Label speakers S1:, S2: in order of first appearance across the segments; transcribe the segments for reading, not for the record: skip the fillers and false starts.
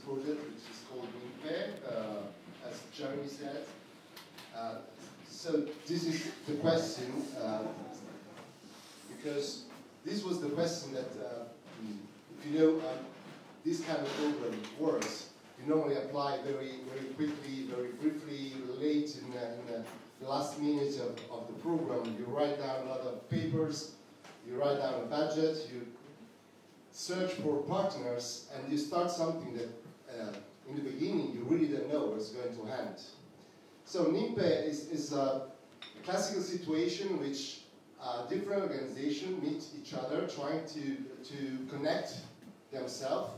S1: project, which is called NIMPE, as Jeremy said. So this is the question, because this was the question that, if you know this kind of program works, you normally apply very quickly, very briefly, late in the last minute of the program. You write down a lot of papers, you write down a budget, you search for partners, and you start something that in the beginning you really don't know where it's going to end. So NIMPE is a classical situation in which different organizations meet each other, trying to connect themselves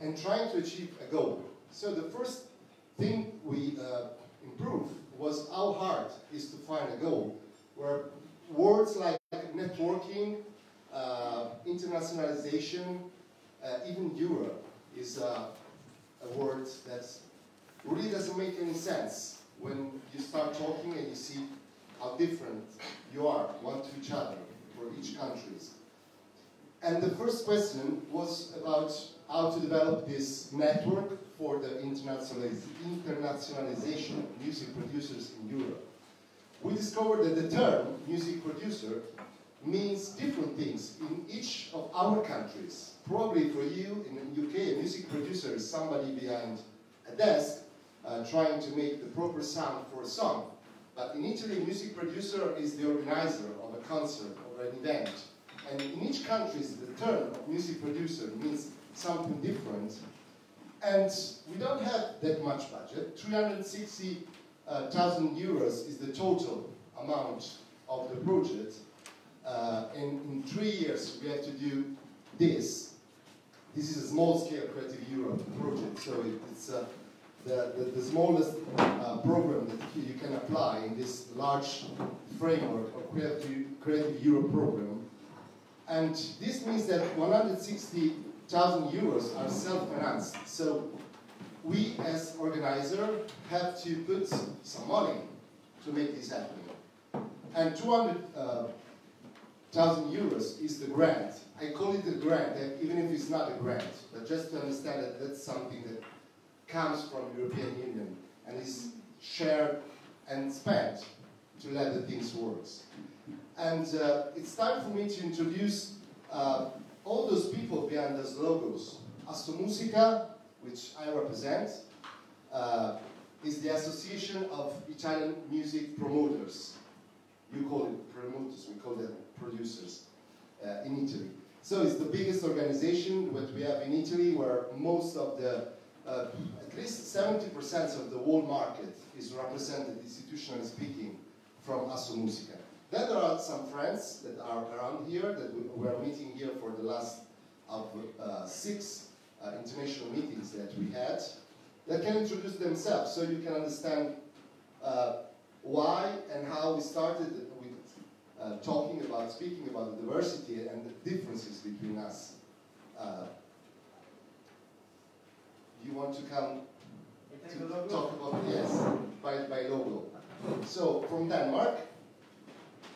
S1: and trying to achieve a goal. So the first thing we improved was how hard it is to find a goal, where words like networking, internationalization, even Europe is a word that really doesn't make any sense when you start talking and you see how different you are one to each other for each countries. And the first question was about how to develop this network for the internationalization of music producers in Europe. We discovered that the term music producer means different things in each of our countries. Probably for you in the UK, a music producer is somebody behind a desk trying to make the proper sound for a song. But in Italy, a music producer is the organizer of a concert or an event. And in each country, the term of music producer means something different. And we don't have that much budget. 360,000 euros is the total amount of the project. And in 3 years, we have to do this. This is a small-scale Creative Europe project, so it's the smallest program that you can apply in this large framework of Creative Europe program. And this means that 160,000 euros are self-financed. So we, as organizer, have to put some money to make this happen. And 200,000 euros is the grant. I call it a grant, even if it's not a grant, but just to understand that that's something that comes from the European Union and is shared and spent to let the things work. And it's time for me to introduce all those people behind those logos. Assomusica, which I represent, is the Association of Italian Music Promoters. You call it promoters, we call them producers in Italy. So it's the biggest organization that we have in Italy, where most of the, at least 70% of the world market is represented, institutionally speaking, from Assomusica. Then there are some friends that are around here that we are meeting here for the last of 6 international meetings that we had, that can introduce themselves so you can understand why and how we started with speaking about the diversity and the differences between us. You want to come to talk about, yes, by logo. So from Denmark,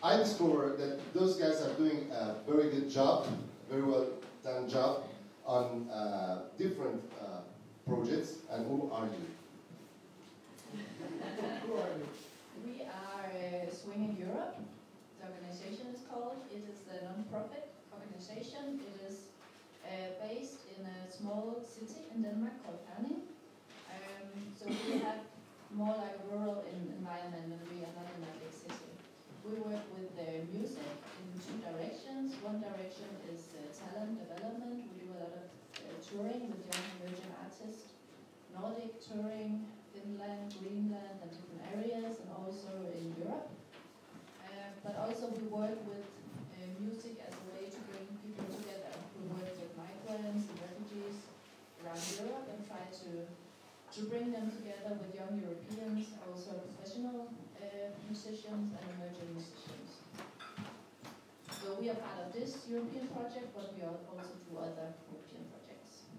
S1: I discovered that those guys are doing a very good job, very well done job on different projects. And who are you?
S2: Who are you? We are Swing in Europe. The organization is called. It is a non-profit organization. It is based in a small city in Denmark called Herning. So we have more like a rural environment, and we are not in a big city. We work with music in 2 directions. One direction is talent development. We do a lot of touring with young emerging artists, Nordic touring, Finland, Greenland, and different areas, and also in Europe. But also we work with music as a way to bring people together. We work with migrants and refugees around Europe and try to bring them together with young Europeans, also professional musicians and emerging musicians. So we are part of this European project, but we also do other European projects.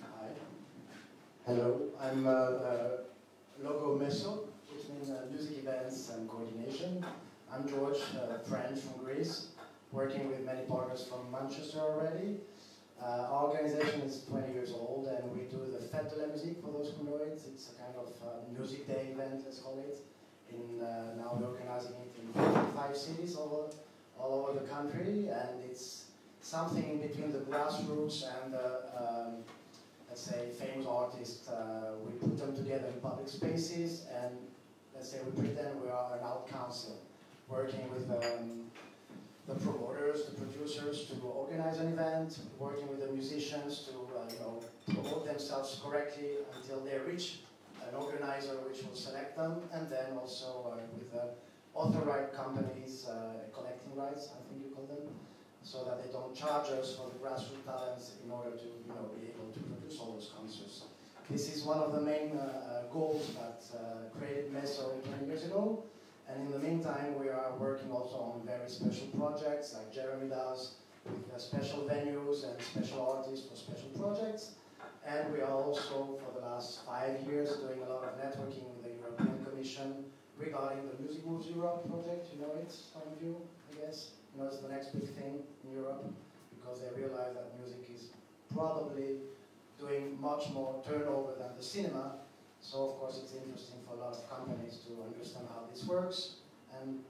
S3: Hi. Hello, I'm Logo Meso, which means music events and coordination. I'm George, French from Greece. working with many partners from Manchester already. Our organization is 20 years old, and we do the Fête de la Musique, for those who know it. It's a kind of music day event, let's call it. Now we're organizing it in 55 cities all over the country, and it's something in between the grassroots and the, let's say, famous artists. We put them together in public spaces, and let's say we pretend we are an art council, working with the promoters, the producers to organize an event, working with the musicians to promote themselves correctly until they reach an organizer which will select them, and then also with author right companies, collecting rights, I think you call them, so that they don't charge us for the grassroots talents in order to be able to produce all those concerts. This is one of the main goals that created Meso 20 years ago. And in the meantime, we are working also on very special projects, like Jeremy does, with special venues and special artists for special projects. And we are also, for the last 5 years, doing a lot of networking with the European Commission regarding the Music Moves Europe project. You know it, some of you, I guess. You know, it's the next big thing in Europe, because they realize that music is probably doing much more turnover than the cinema. So of course it's interesting for a lot of companies to understand how this works, and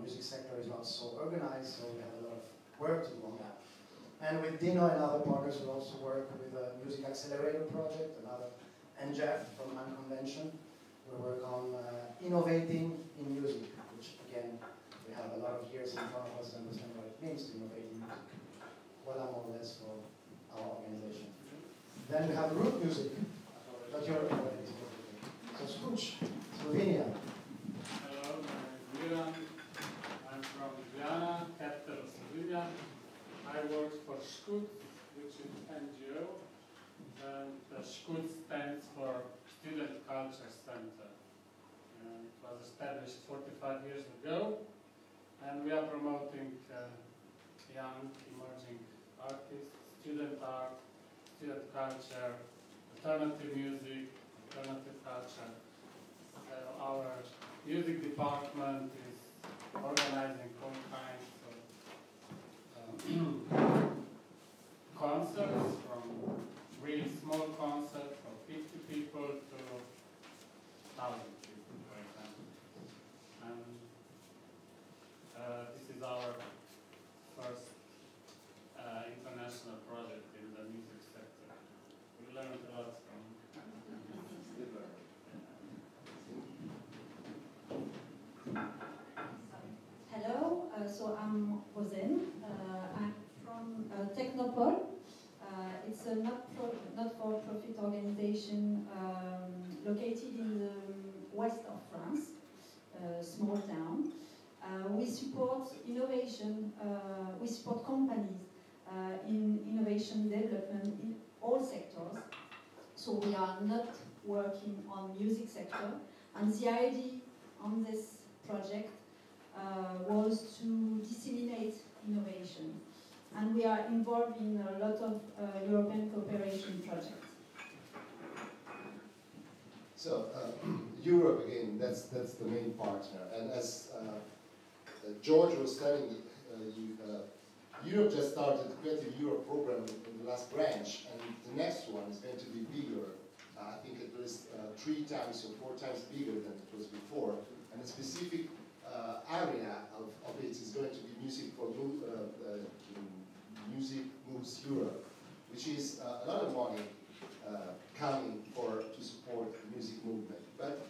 S3: music sector is not so organized, so we have a lot of work to do on that. And with Dino and other partners, we also work with a music accelerator project, and Jeff from Unconvention. We work on innovating in music, which again, we have a lot of years in front of us to understand what it means to innovate in music. Voilà, more or less, for our organization. Then we have root music, but you're so Skuch, Slovenia.
S4: Hello, my name is Milan. I'm from Ljubljana, capital of Slovenia. I work for SCUT, which is an NGO, and the SCUT stands for Student Culture Center. It was established 45 years ago, and we are promoting young, emerging artists, student art, student culture, alternative music, alternative culture. Our music department is organizing all kinds of concerts, from really small concerts for 50 people to 1,000 people, for example. And this is our first international project in the music sector. We learned a lot from
S5: Hello, so I'm Rosen. I'm from Technopole. It's a not-for-profit organization located in the west of France, a small town. We support innovation, we support companies in innovation development in all sectors. So we are not working on music sector, and the idea on this project was to disseminate innovation. And we are involved in a lot of European cooperation projects.
S1: So, Europe again, that's the main partner. And as George was telling you, Europe just started the Creative Europe program in the last branch, and the next one is going to be bigger. I think it was 3 times or 4 times bigger than it was before. And the specific area of it is going to be Music Moves Europe, which is a lot of money coming to support the music movement. But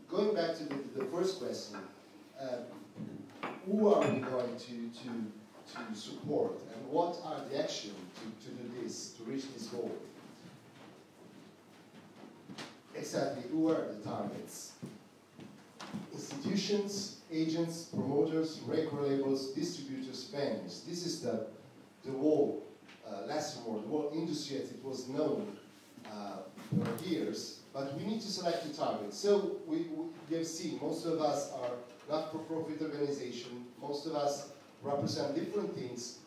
S1: going back to the first question, who are we going to support, and what are the actions to do this, to reach this goal? Exactly, who are the targets? Institutions, agents, promoters, record labels, distributors, venues. This is the whole lesson, or the whole industry as it was known for years, but we need to select the target. So we have seen, most of us are not-for-profit organization, most of us represent different things,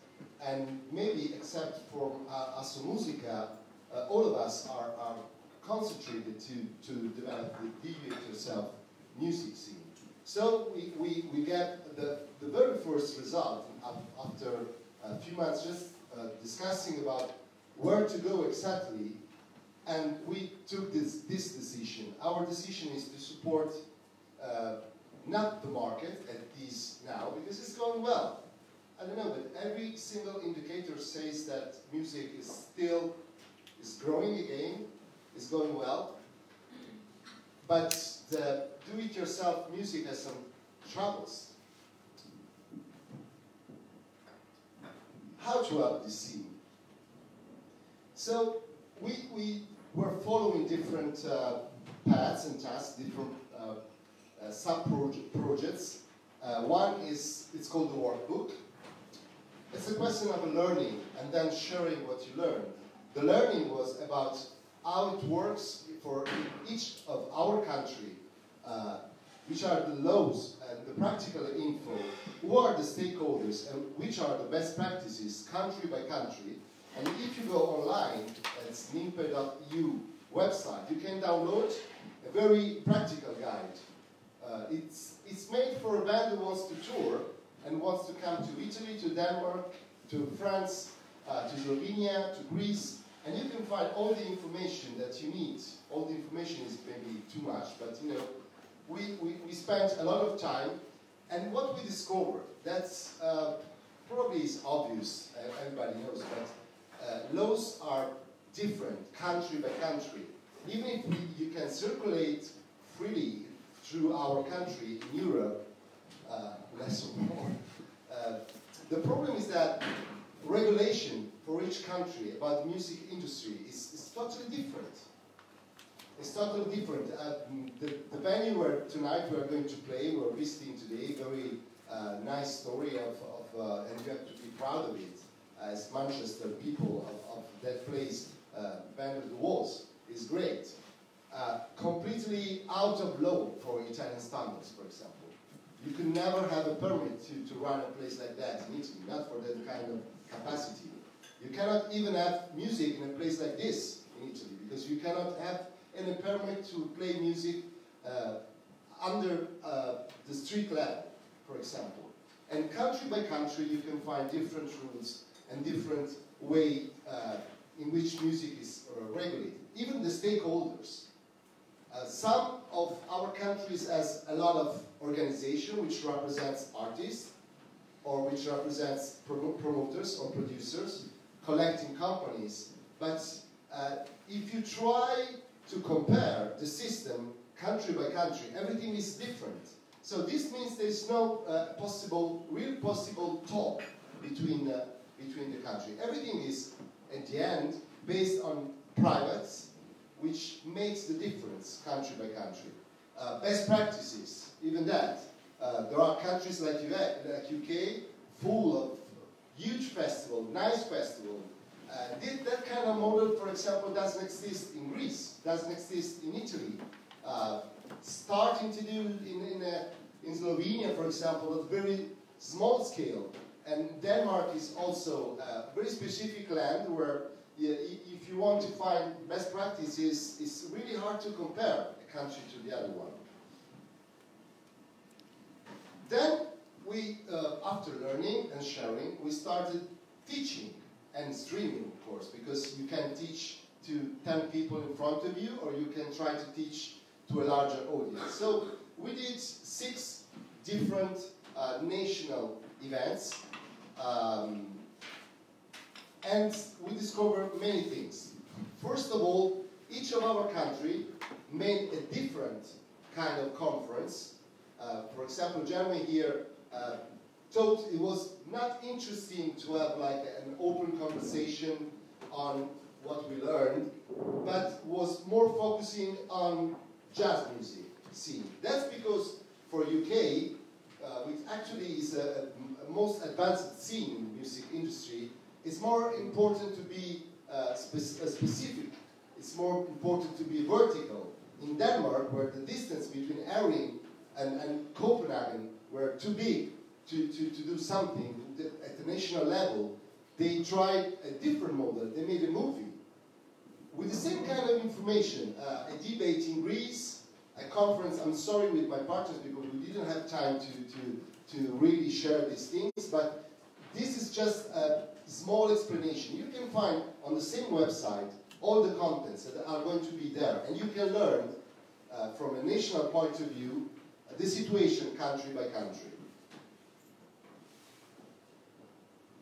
S1: and maybe except for Assomusica, all of us are concentrated to develop the do-it-yourself music scene. So we get the very first result after a few months just discussing about where to go exactly, and we took this decision. Our decision is to support not the market at this now, because it's going well. I don't know, but every single indicator says that music is growing again, is going well. But the do-it-yourself music has some troubles. How to help this scene? So we were following different paths and tasks, different sub-projects. One is, it's called the workbook. It's a question of learning and then sharing what you learn. The learning was about how it works for each of our country, which are the laws and the practical info, who are the stakeholders, and which are the best practices country by country. And if you go online, it's NIMPE.eu website, you can download a very practical guide. It's made for a band who wants to tour and wants to come to Italy, to Denmark, to France, to Slovenia, to Greece, and you can find all the information that you need. All the information is maybe too much, but you know, we spent a lot of time, and what we discovered, that's probably is obvious, everybody knows, but laws are different country by country. Even if you can circulate freely through our country in Europe, less or more, the problem is that regulation for each country about the music industry is totally different. It's totally different. The venue where tonight we are going to play, we're visiting today, very nice story and you have to be proud of it. As Manchester people of that place, Band of the Walls, is great. Completely out of law for Italian standards, for example. You can never have a permit to run a place like that in Italy, not for that kind of capacity. You cannot even have music in a place like this in Italy, because you cannot have any permit to play music under the street level, for example. And country by country, you can find different rules and different way in which music is regulated. Even the stakeholders. Some of our countries has a lot of organization which represents artists or which represents promoters or producers, collecting companies. But if you try to compare the system country by country, everything is different. So this means there's no real possible talk between the country. Everything is, at the end, based on privates, which makes the difference country by country. Best practices, even that. There are countries like UK, full of huge festival, nice festival. That kind of model, for example, doesn't exist in Greece, doesn't exist in Italy. Starting to do in Slovenia, for example, at very small scale. And Denmark is also a very specific land where if you want to find best practices, it's really hard to compare a country to the other one. Then we, after learning and sharing, we started teaching and streaming, of course, because you can teach to 10 people in front of you, or you can try to teach to a larger audience. So we did 6 different national events. And we discovered many things. First of all, each of our country made a different kind of conference. For example, Germany here thought it was not interesting to have like an open conversation on what we learned, but was more focusing on jazz music scene. That's because for UK, which actually is a most advanced scene in the music industry, it's more important to be specific. It's more important to be vertical. In Denmark, where the distance between Herning and Copenhagen were too big to do something at the national level, they tried a different model. They made a movie with the same kind of information. A debate in Greece, a conference, I'm sorry with my partners because we didn't have time to really share these things, but this is just a small explanation. You can find on the same website all the contents that are going to be there, and you can learn from a national point of view the situation country by country.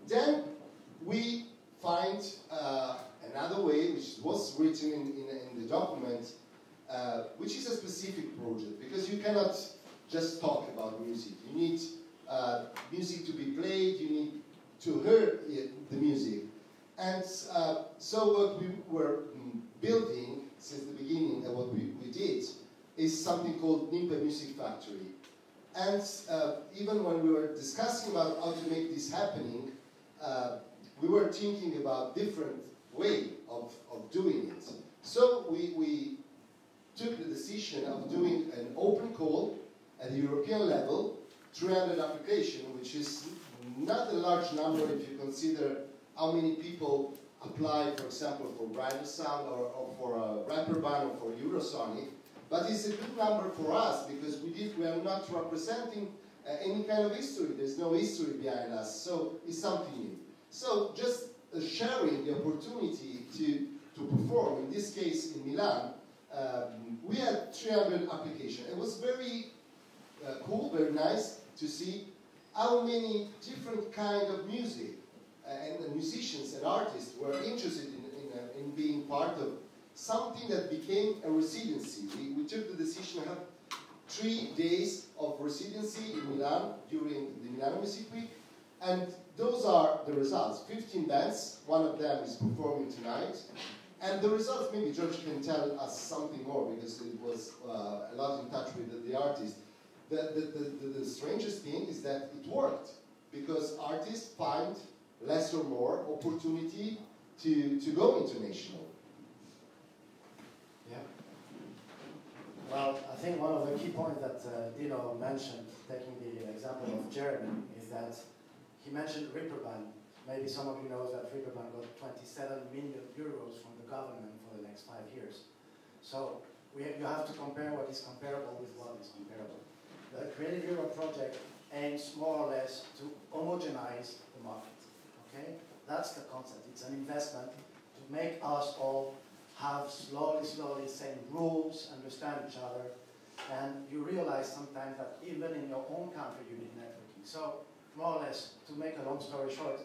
S1: Then we find another way, which was written in the document, which is a specific project, because you cannot just talk about music. You need music to be played, you need to hear the music. And so what we were building since the beginning, and what we did, is something called NIMPE Music Factory. And even when we were discussing about how to make this happening, we were thinking about different way of doing it. So we took the decision of doing an open call at the European level, 300 applications, which is not a large number if you consider how many people apply, for example, for Bridal Sound or for a rapper band or for Eurosonic. But it's a good number for us because we are not representing any kind of history. There's no history behind us, so it's something new. So just sharing the opportunity to perform, in this case in Milan, we had 300 applications. It was very cool, very nice to see how many different kind of music and the musicians and artists were interested in being part of something that became a residency. We took the decision to have 3 days of residency in Milan during the Milano Music Week, and those are the results. 15 bands, one of them is performing tonight, and the results, maybe George can tell us something more because it was a lot in touch with the artist. The strangest thing is that it worked, because artists find less or more opportunity to go international.
S3: Yeah. Well, I think one of the key points that Dino mentioned, taking the example of Jeremy, is that he mentioned Reeperbahn. Maybe some of you know that Reeperbahn got 27 million euros from the government for the next 5 years. So you have to compare what is comparable with what is comparable. The Creative Europe project aims more or less to homogenize the market. Okay? That's the concept. It's an investment to make us all have slowly same rules, understand each other, and you realize sometimes that even in your own country you need networking. So, more or less, to make a long story short,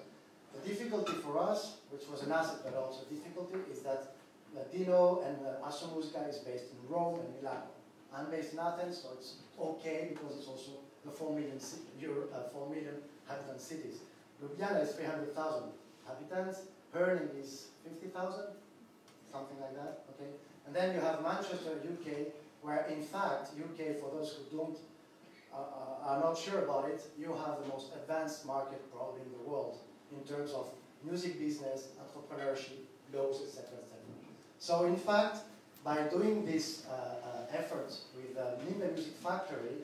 S3: the difficulty for us, which was an asset but also difficulty, is that Latino and Assomusica is based in Rome and Milan. I'm based in Athens, so it's okay because it's also the 4 million habitant cities. Ljubljana is 300,000 inhabitants, Herning is 50,000, something like that, okay? And then you have Manchester, UK, where in fact, UK, for those who are not sure about it, you have the most advanced market probably in the world in terms of music business, entrepreneurship, laws, etc., etc. So in fact, by doing this effort with NIMPE Music Factory,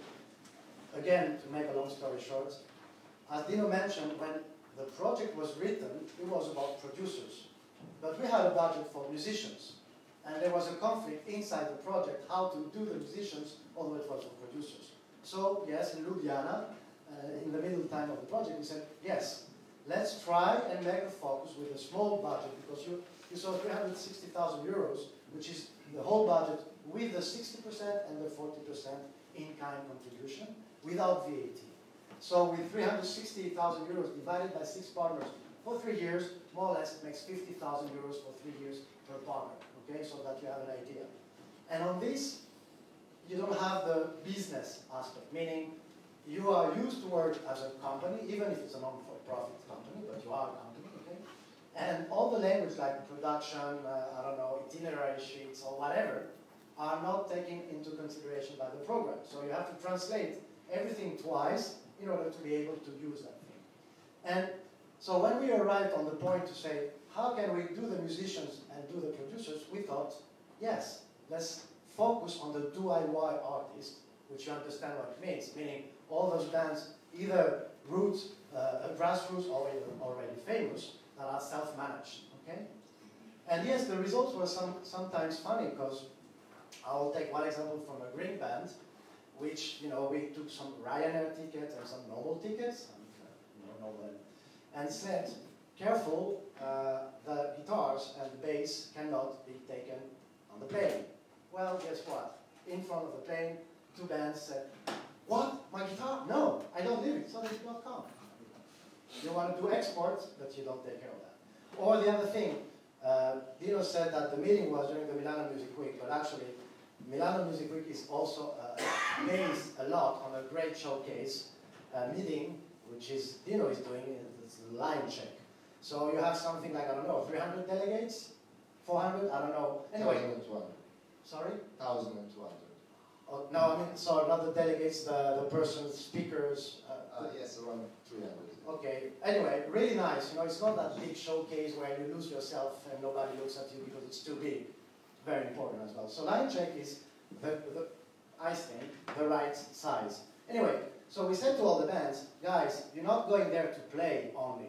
S3: again, to make a long story short, as Dino mentioned, when the project was written, it was about producers. But we had a budget for musicians. And there was a conflict inside the project how to do the musicians, although it was for producers. So, yes, in Ljubljana, in the middle time of the project, we said, yes, let's try and make a focus with a small budget, because you saw 360,000 euros, which is the whole budget with the 60% and the 40% in-kind contribution without VAT. So with 360,000 euros divided by 6 partners for 3 years, more or less it makes 50,000 euros for 3 years per partner, okay, so that you have an idea. And on this, you don't have the business aspect, meaning you are used to work as a company, even if it's a non-for-profit company, but you are a company, okay? And all the language like production, I don't know, itinerary sheets or whatever, are not taken into consideration by the program. So you have to translate everything twice in order to be able to use that thing. And so when we arrived on the point to say, how can we do the musicians and do the producers, we thought, yes, let's focus on the DIY artist, which you understand what it means, meaning all those bands, either roots, grassroots or already famous, that are self-managed, okay? And yes, the results were sometimes funny, because I will take one example from a Greek band, which, you know, we took some Ryanair tickets and some normal tickets, and said, careful, the guitars and the bass cannot be taken on the plane. Well, guess what? In front of the plane, two bands said, what? My guitar? No, I don't leave it, so they did not come. You want to do exports, but you don't take care of that. Or the other thing, Dino said that the meeting was during the Milano Music Week, but actually, Milano Music Week is also based a lot on a great showcase meeting, which is Dino is doing, it's a line check. So you have something like, I don't know, 300 delegates? 400? I don't know. Anyway.
S1: 1,200.
S3: Sorry?
S1: 1,200.
S3: Oh, no, I mean, so not the delegates, the persons, speakers.
S1: Yes, around 300.
S3: Okay. Anyway, really nice. You know, it's not that big showcase where you lose yourself and nobody looks at you because it's too big. Very important as well. So line check is, I think, the right size. Anyway, so we said to all the bands, guys, you're not going there to play only.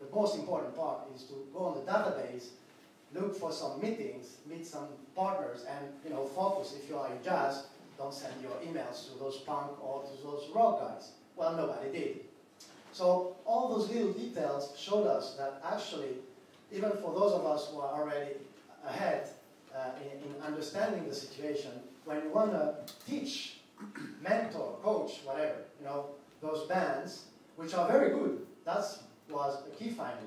S3: The most important part is to go on the database, look for some meetings, meet some partners, and, you know, focus. If you are in jazz, don't send your emails to those punk or to those rock guys. Well, nobody did. So all those little details showed us that actually, even for those of us who are already ahead in understanding the situation, when you want to teach, mentor, coach, whatever, you know, those bands, which are very good, that was a key finding.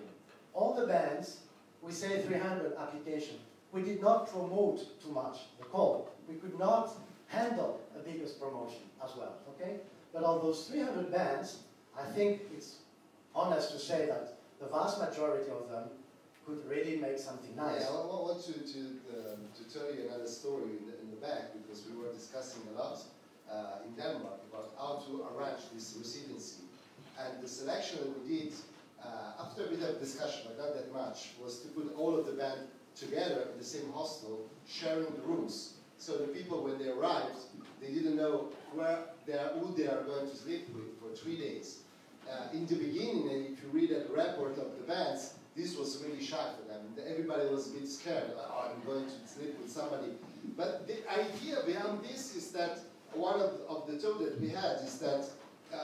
S3: All the bands, we say 300 applications. We did not promote too much the call. We could not handle a biggest promotion as well, okay? But of those 300 bands, I think it's honest to say that the vast majority of them could really make something nice.
S1: Yeah, I want to tell you another story in the back, because we were discussing a lot in Denmark about how to arrange this residency. And the selection that we did, after a bit of discussion, but not that much, was to put all of the band together in the same hostel, sharing the rooms. So the people, when they arrived, they didn't know who they are going to sleep with for 3 days. In the beginning, and if you read the report of the bands, this was really shy for them. Everybody was a bit scared. Oh, I'm going to sleep with somebody. But the idea behind this is that one of the talk that we had is that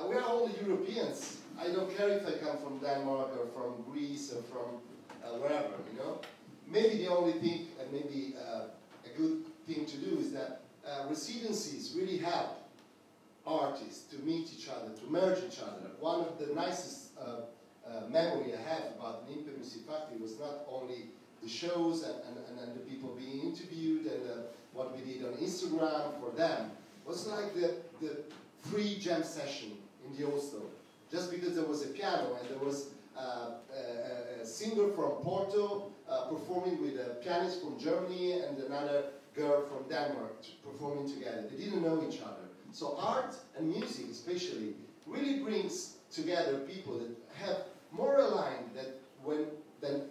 S1: we are all Europeans. I don't care if I come from Denmark or from Greece or from wherever, you know. Maybe the only thing, and maybe a good thing to do, is that residencies really help artists to meet each other, to merge each other. One of the nicest memory I have about NIMPE Music Factory was not only the shows and the people being interviewed and what we did on Instagram for them. It was like the free jam session in the Oslo. Just because there was a piano and there was a singer from Porto performing with a pianist from Germany and another girl from Denmark performing together. They didn't know each other. So art and music especially really brings together people that have more aligned than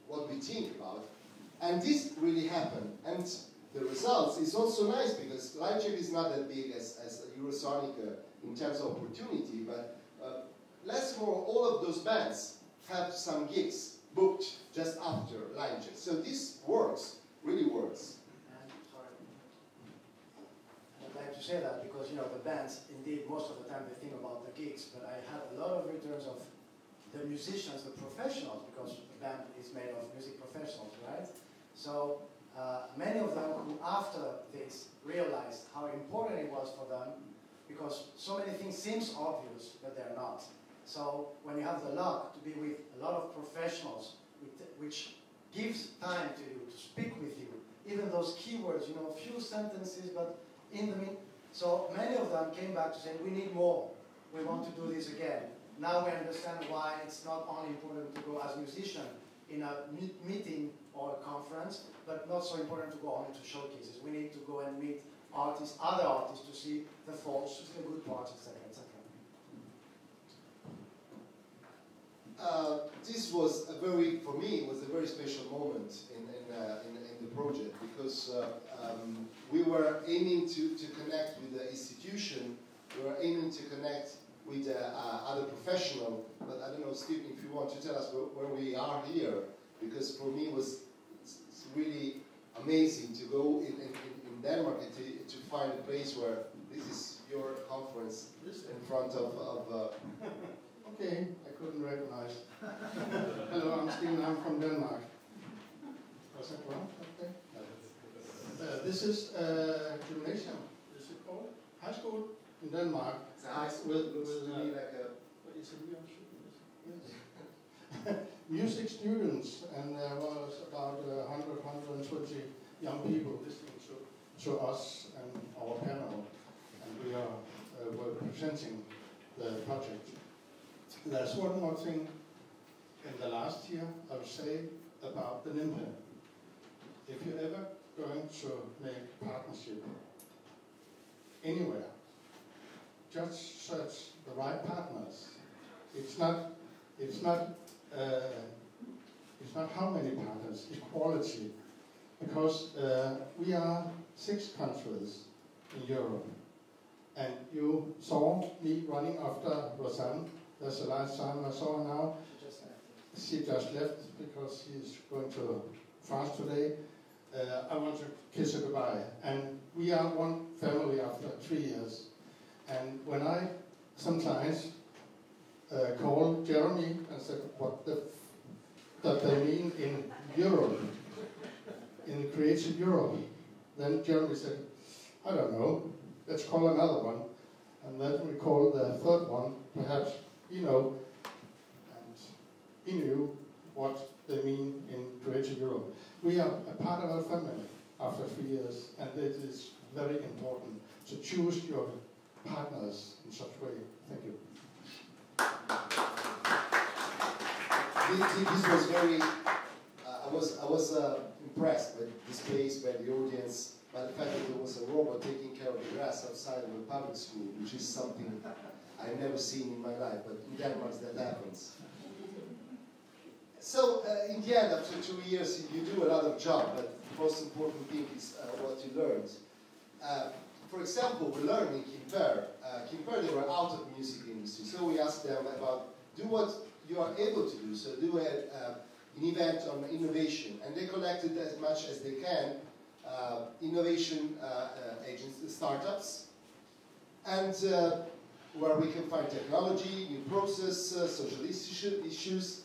S1: what we think about. And this really happened. And the results is also nice because Linecheck is not that big as Eurosonic in terms of opportunity, but less more all of those bands have some gigs booked just after Linecheck. So this works, really works.
S3: I'd like to say that because, you know, the bands, indeed, most of the time they think about the gigs, but I had a lot of returns of the musicians, the professionals, because the band is made of music professionals, right? So many of them who after this realized how important it was for them, because so many things seems obvious, but they're not. So when you have the luck to be with a lot of professionals, which gives time to you, to speak with you, even those keywords, you know, a few sentences, but in the so many of them came back to say, we need more, we want to do this again. Now we understand why it's not only important to go as a musician in a meeting or a conference, but not so important to go only to showcases. We need to go and meet artists, other artists, to see the faults, to see the good parts, etc., etc.
S1: This was for me, it was a very special moment in the project because we were aiming to connect with the institution, we were aiming to connect with other professionals, but I don't know, Steve, if you want to tell us where we are here, because for me it's really amazing to go in in Denmark to find a place where this is your conference in front of
S6: Okay, I couldn't recognize. Hello, I'm Stephen, I'm from Denmark. Was that wrong? Okay. This is gymnasium, is it called? High school in Denmark.
S1: It's a high school, looks to me like a...
S6: Yes. Music students, and there was about 100, 120 young people listening to us and our panel, and we were presenting the project. There's one more thing in the last year I would say about the NIMPE. If you're ever going to make partnership anywhere, just search the right partners. It's not how many partners, it's quality. Because we are 6 countries in Europe. And you saw me running after Rosanne. That's the last time I saw her now. She just left because she's going to France today. I want to kiss her goodbye. And we are one family after 3 years. And when I sometimes call Jeremy and said what that they mean in Europe, in Creative Europe, then Jeremy said, I don't know, let's call another one. And then we called the third one, perhaps, you know, and he knew what they mean in Creative Europe. We are a part of our family after 3 years, and it is very important to choose your partners in such a way. Thank you.
S1: This was very, I was impressed by the space, by the audience, by the fact that there was a robot taking care of the grass outside of a public school, which is something I've never seen in my life, but in Denmark that happens. So, in the end, after 2 years, you do a lot of job, but the most important thing is what you learned. For example, we learned in NIMPE. NIMPE, they were out of the music industry, so we asked them about, do what you are able to do, so do an event on innovation, and they collected as much as they can innovation agents, startups, and where we can find technology, new process, social issues,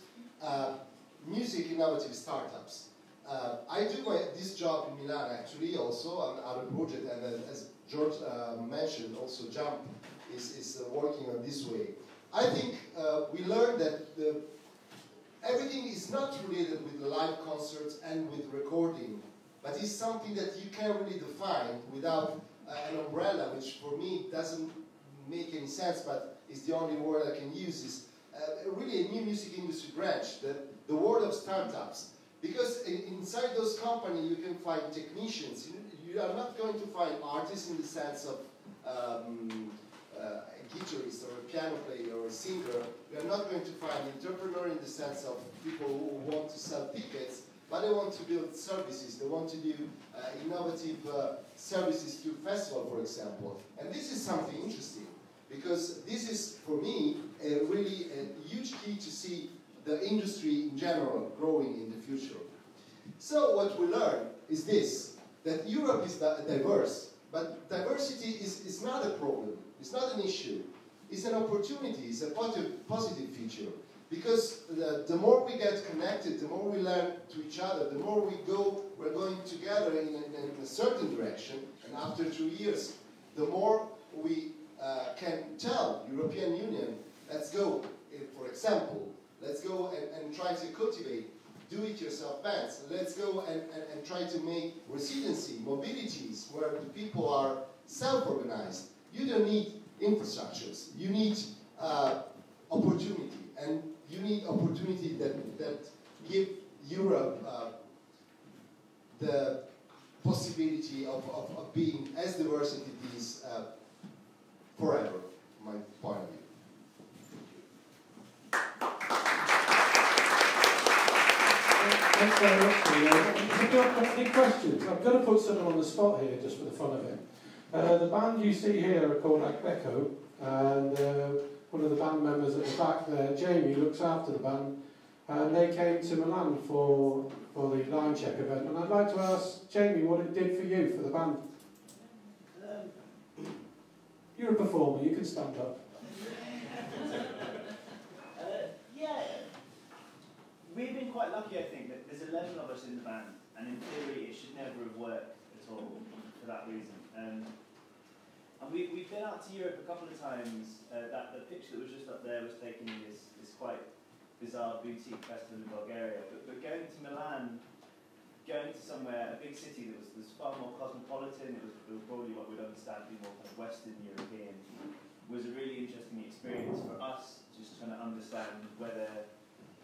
S1: music innovative startups. I do this job in Milan actually also on other project, and as George mentioned, also Jump is working on this way. I think we learned that everything is not related with the live concerts and with recording, but it's something that you can't really define without an umbrella, which for me doesn't make any sense, but is the only word I can use, is really a new music industry branch, the world of startups. Because inside those companies you can find technicians. You are not going to find artists in the sense of a guitarist or a piano player or a singer. You are not going to find an entrepreneur in the sense of people who want to sell tickets, but they want to build services. They want to do innovative services through festival, for example. And this is something interesting, because this is, for me, really a huge key to see the industry in general growing in the future. So what we learn is this, that Europe is diverse, but diversity is not a problem, it's not an issue, it's an opportunity, it's a positive feature. Because the more we get connected, the more we learn to each other, the more we're going together in a certain direction, and after 2 years, the more we can tell European Union, let's go, for example, let's go and try to cultivate do-it-yourself bands. Let's go and try to make residency, mobilities, where the people are self-organized. You don't need infrastructures. You need opportunity. And you need opportunity that give Europe the possibility of being as diverse as it is forever, from my point of view.
S7: Thanks very much. If you've got any questions, I'm going to put someone on the spot here just for the fun of it. The band you see here are called Akbeko, and one of the band members at the back there, Jamie, looks after the band, and they came to Milan for the line check event. And I'd like to ask Jamie what it did for you, for the band. You're a performer, you can stand up.
S8: Yeah, we've been quite lucky, I think, that there's 11 of us in the band, and in theory it should never have worked at all for that reason. And we've been out to Europe a couple of times. The picture that was just up there was taken in this quite bizarre boutique festival in Bulgaria. But going to Milan, going to somewhere, a big city that was far more cosmopolitan, it was probably what we'd understand to be more kind of Western European, was a really interesting experience for us, just trying to understand whether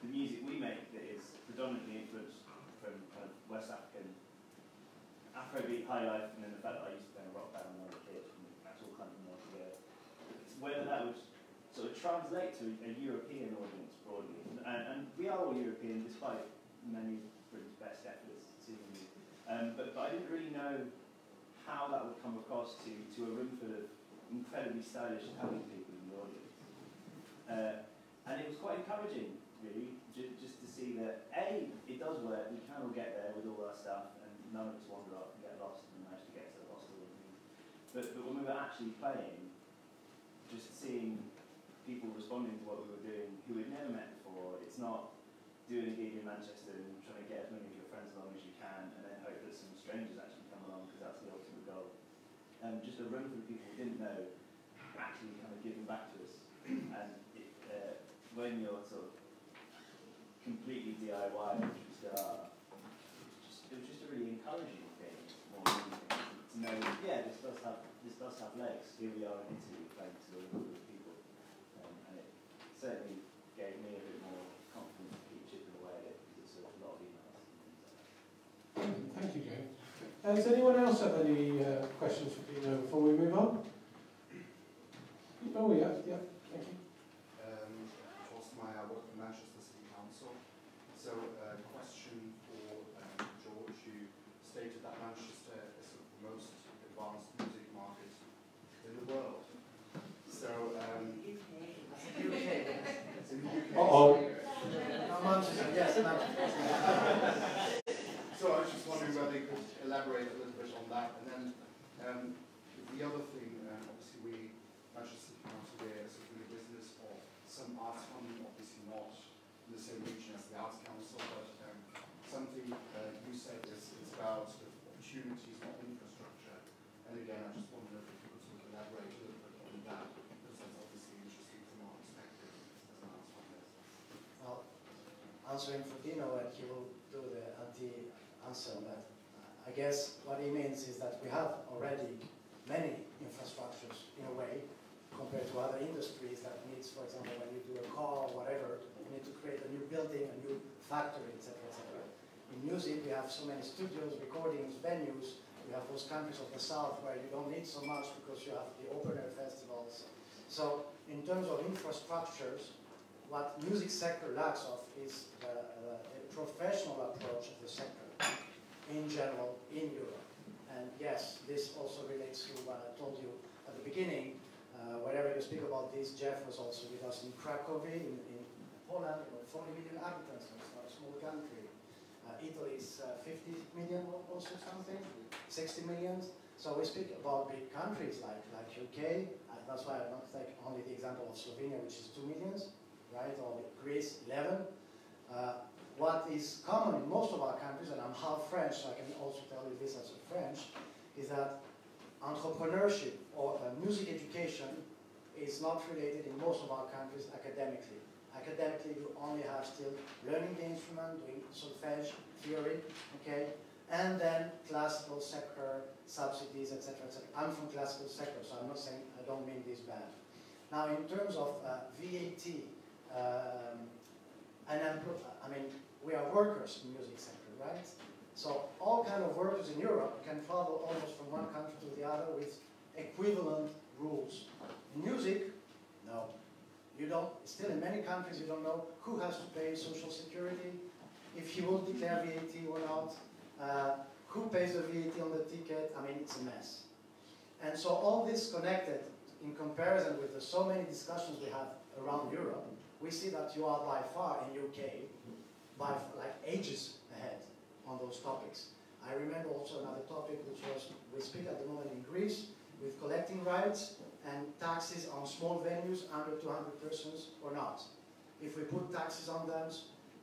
S8: the music we make that is predominantly influenced from kind of West African Afrobeat high life, and then the fact that I used to play in a rock band when I was a kid, and that's all kind of more together. Whether that would sort of translate to a European audience broadly, and we are all European despite many of Britain's best efforts, seemingly. But I didn't really know how that would come across to a room full of incredibly stylish, talented people in the audience. And it was quite encouraging, really, just to see that A, it does work, we can all get there with all our stuff, and none of us wander off and get lost and manage to get to the hostel. But when we were actually playing, just seeing people responding to what we were doing who we'd never met before, it's not doing a gig in Manchester and trying to get as many of your friends along as you can and then hope that some strangers actually come along because that's the ultimate goal. Just a room full of people we didn't know actually kind of giving back to us. And when you're sort of completely DIY, which we still are, it was just a really encouraging thing, more than anything, to know, yeah, this does have legs. Here we are in Italy playing to a group of people, and it certainly gave me a bit more confidence to keep chipping away at it because it's a lot of emails.
S7: Thank you, Joe. Does anyone else have any questions for Dino before we move on? Oh, yeah, thank you.
S9: I work for Manchester City Council. So, question for George. You stated that Manchester is the most advanced music market in the world. So,
S3: UK.
S9: It's in the UK.
S7: Uh-oh.
S3: Manchester, yes, Manchester.
S9: So I was just wondering whether you could elaborate a little bit on that. And then the other thing, obviously Manchester City Council, we're sort of in the business of some arts funding, obviously not in the same region as the Arts Council, but something you said is about sort of opportunities, not infrastructure. And again, I just wondered if you could sort of elaborate a little bit on that, because that's obviously interesting from our perspective as an arts funder.
S3: Well, answering for Dino, and he will do the anti-answer on that. I guess what he means is that we have already many infrastructures in a way compared to other industries that needs, for example, when you do a car or whatever, you need to create a new building, a new factory, etc., etc. In music, we have so many studios, recordings, venues. We have those countries of the south where you don't need so much because you have the open air festivals. So, in terms of infrastructures, what music sector lacks of is a professional approach of the sector in general in Europe. And yes, this also relates to what I told you at the beginning. Wherever you speak about this, Jeff was also with us in Krakow, in Poland, 40 million inhabitants, so it's not a small country. Italy is 50 million also something, 60 million. So we speak about big countries like UK, that's why I don't take only the example of Slovenia, which is 2 million, right, or Greece, 11. What is common in most of our countries, and I'm half French, so I can also tell you this as a French, is that entrepreneurship or music education is not related in most of our countries academically. Academically, you only have still learning the instrument, doing solfège, theory, okay, and then classical sector, subsidies, etc., etc. I'm from classical sector, so I'm not saying, I don't mean this bad. Now, in terms of VAT, I mean, we are workers in the music sector, right? So all kind of workers in Europe can travel almost from one country to the other with equivalent rules. In music, no. You don't, still in many countries you don't know who has to pay social security, if he will declare VAT or not, who pays the VAT on the ticket. I mean, it's a mess. And so all this connected in comparison with the so many discussions we have around Europe, we see that you are by far in UK, by like ages ahead on those topics. I remember also another topic which was, we speak at the moment in Greece with collecting rights. and taxes on small venues under 200 persons or not? If we put taxes on them,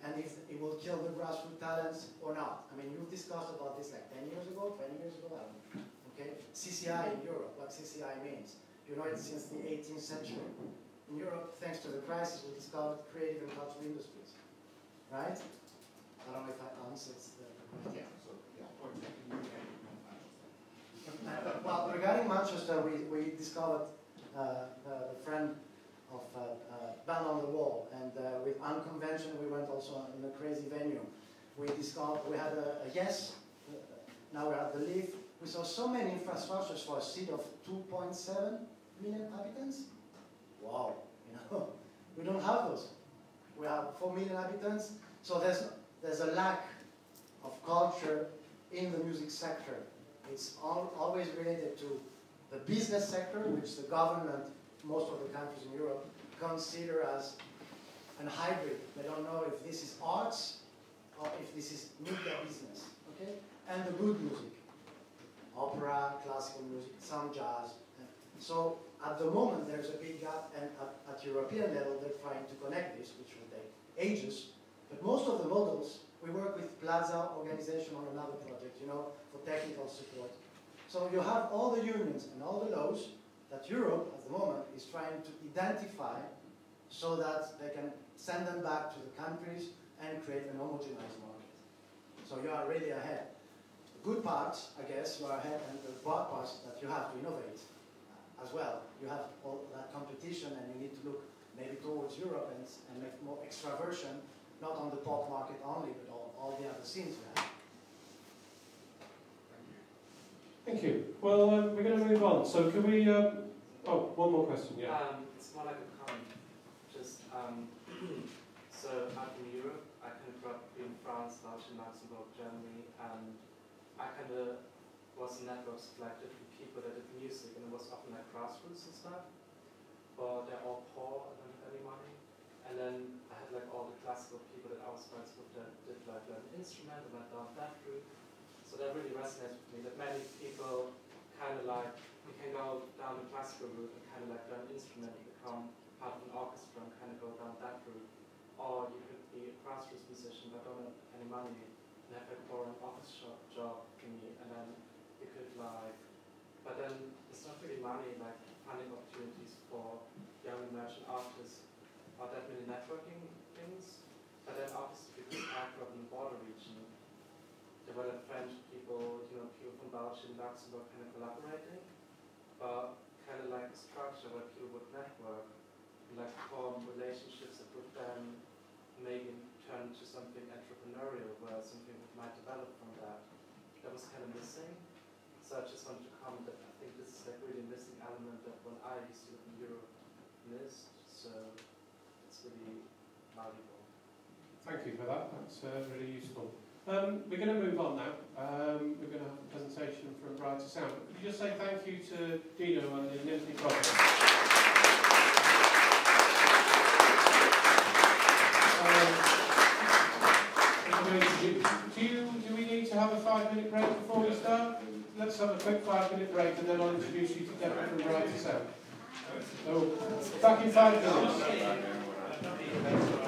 S3: and if it will kill the grassroots talents or not? I mean, you've discussed about this like 10 years ago, 20 years ago, I don't know. Okay? CCI in Europe, what CCI means. You know it since the 18th century. In Europe, thanks to the crisis, we discovered creative and cultural industries. Right? I don't know if I answered the question.
S9: Yeah, so, yeah, point taken.
S3: Well, regarding Manchester, we discovered the friend of Band on the Wall, and with Unconvention we went also in a crazy venue. We discovered, we had a yes, now we're at the Leaf. We saw so many infrastructures for a city of 2.7 million inhabitants. Wow, you know, we don't have those. We have 4 million inhabitants, so there's a lack of culture in the music sector. It's always related to the business sector, which the government, most of the countries in Europe, consider as a hybrid. They don't know if this is arts or if this is media business, okay? And the good music, opera, classical music, some jazz. So at the moment there's a big gap, and at European level they're trying to connect this, which will take ages. But most of the models, we work with Plaza organization on another project, you know, for technical support. So you have all the unions and all the laws that Europe at the moment is trying to identify so that they can send them back to the countries and create an homogenized market. So you are really ahead. The good parts, I guess, you are ahead, and the bad parts that you have to innovate as well. You have all that competition, and you need to look maybe towards Europe and make more extraversion, not on the pop market only, but all the other scenes we have.
S7: Thank you. Well, we're going to move on. So can we... oh, one more question, yeah.
S10: It's more like a comment. Just, so I'm from Europe. I kind of grew up in France, Belgium, Luxembourg, Germany, and I kind of was in networks of like different people that did music, and it was often like grassroots and stuff. But they're all poor and don't have any money. And then I had like all the classical people that I was friends with that did like learn an instrument and went down that route. So that really resonates with me, that many people kind of like, you can go down the classical route and kind of like learn an instrument and become part of an orchestra and kind of go down that route. Or you could be a grassroots musician but don't have any money and have a boring office job thingy, and then you could like, but then it's not really money, like funding opportunities for young emerging artists, or that many networking things. But then obviously because I grew up in the border region, there were like French people, you know, people from Belgium, Luxembourg kind of collaborating, but kind of like a structure where people would network and like form relationships that would then maybe turn into something entrepreneurial, where something might develop from that. That was kind of missing. So I just wanted to comment that I think this is like really a missing element that when I used to live in Europe missed. So it's really valuable.
S7: Thank you for that. That's really useful. We're going to move on now. We're going to have a presentation from Bright to Sound. Could you just say thank you to Dino and the NIMPE project? Do we need to have a 5-minute break before we start? Let's have a quick 5-minute break, and then I'll introduce you to Deborah from Bright to Sound. So, back in 5 minutes.